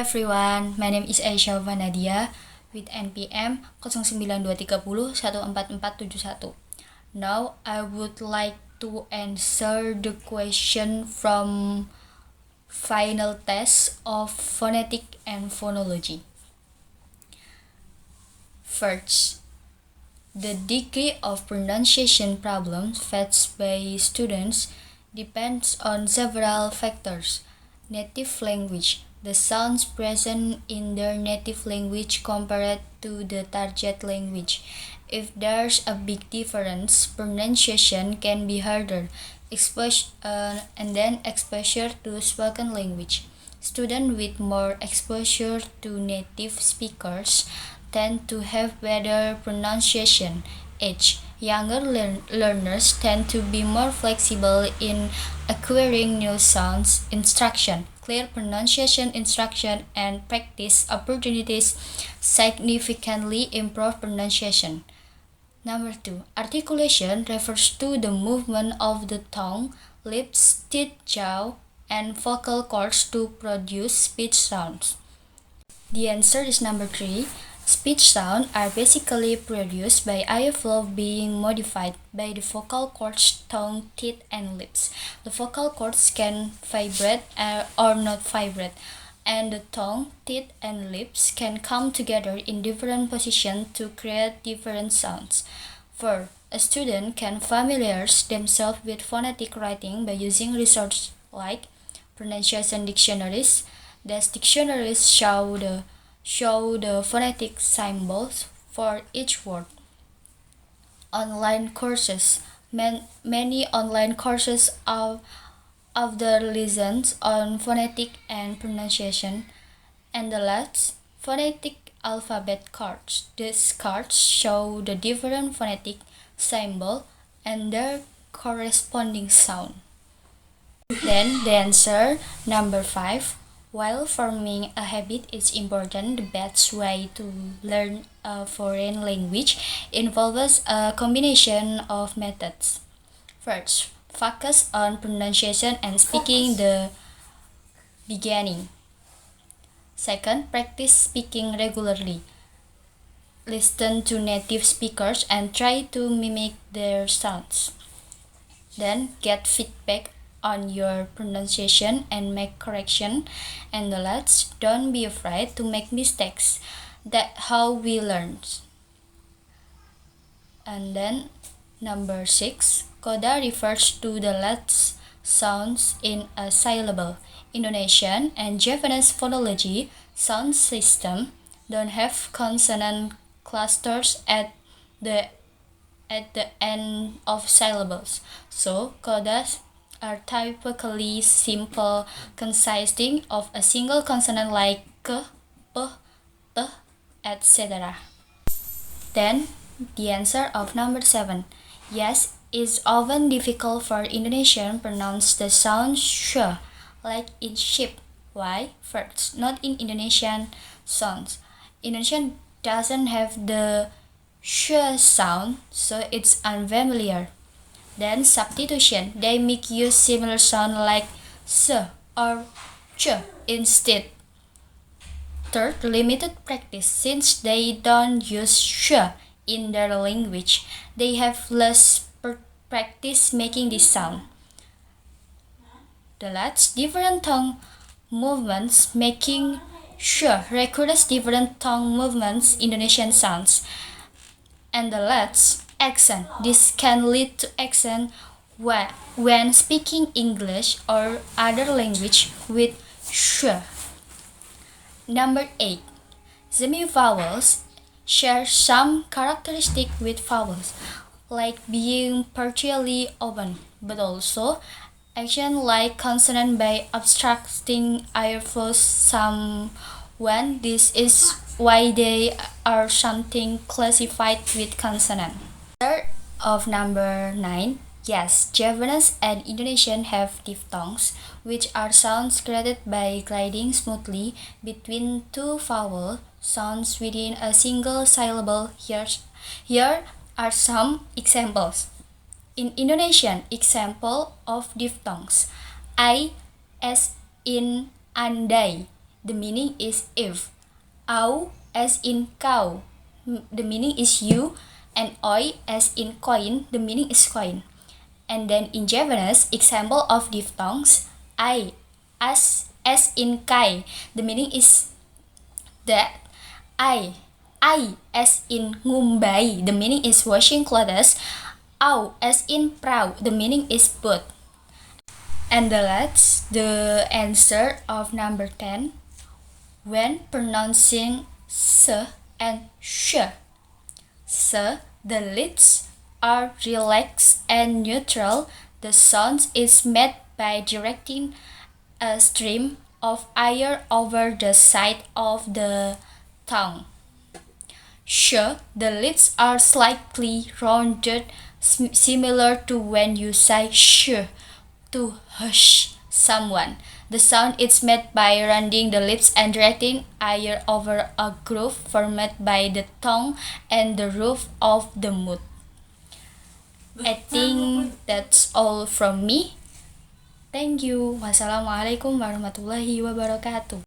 everyone, my name is Aisyah Vanadia with NPM 0923014471. Now I would like to answer the question from final test of phonetic and phonology. First, the degree of pronunciation problems faced by students depends on several factors. Native language, the sounds present in their native language compared to the target language. If there's a big difference, pronunciation can be harder, and then exposure to spoken language. Students with more exposure to native speakers tend to have better pronunciation. Age. Younger learners tend to be more flexible in acquiring new sounds. Instruction. Clear pronunciation instruction and practice opportunities significantly improve pronunciation. Number 2. Articulation refers to the movement of the tongue, lips, teeth, jaw, and vocal cords to produce speech sounds. The answer is number 3. Speech sounds are basically produced by airflow being modified by the vocal cords, tongue, teeth, and lips. The vocal cords can vibrate or not vibrate, and the tongue, teeth, and lips can come together in different positions to create different sounds. 4. A student can familiarize themselves with phonetic writing by using resources like pronunciation dictionaries. These dictionaries show the phonetic symbols for each word. Online courses. Many online courses of the lessons on phonetic and pronunciation. And the last, phonetic alphabet cards. These cards show the different phonetic symbol and their corresponding sound. Then the answer, number 5. While forming a habit is important, the best way to learn a foreign language involves a combination of methods. First, focus on pronunciation and speaking the beginning. Second, practice speaking regularly. Listen to native speakers and try to mimic their sounds. Then get feedback on your pronunciation and make correction. And the last, don't be afraid to make mistakes. That's how we learn. And then number 6, coda refers to the last sounds in a syllable. Indonesian and Japanese phonology sound system don't have consonant clusters at the end of syllables. So codas are typically simple, consisting of a single consonant like k, p, t, etc. Then the answer of number 7. Yes, it's often difficult for Indonesian pronounce the sound sh, like in sheep. Why? First, not in Indonesian sounds. Indonesian doesn't have the sh sound, so it's unfamiliar. Then substitution, they make use similar sound like s or ch instead. Third, limited practice, since they don't use sh in their language, they have less practice making this sound. The last, different tongue movements making sh requires different tongue movements Indonesian sounds. And the last, accent. This can lead to accent when speaking English or other language with sh. Number 8. Semivowels share some characteristic with vowels, like being partially open, but also action like consonant by obstructing airflow some when this is why they are something classified with consonant. Third of number 9. Yes, Javanese and Indonesian have diphthongs, which are sounds created by gliding smoothly between two vowel sounds within a single syllable. Here are some examples. In Indonesian, example of diphthongs. I as in andai. the meaning is if. Au as in cow, the meaning is you, and oi as in coin, the meaning is coin. And then in Javanese, example of diphthongs, I as in kai, the meaning is that. I as in ngumbai, the meaning is washing clothes. Au as in prau, the meaning is boat. And that's the answer of number 10. When pronouncing s and sh, the lips are relaxed and neutral. The sound is made by directing a stream of air over the side of the tongue. Sh, the lips are slightly rounded, similar to when you say sh to hush someone. The sound is made by rounding the lips and directing air over a groove formed by the tongue and the roof of the mouth. I think that's all from me. Thank you. Wassalamualaikum warahmatullahi wabarakatuh.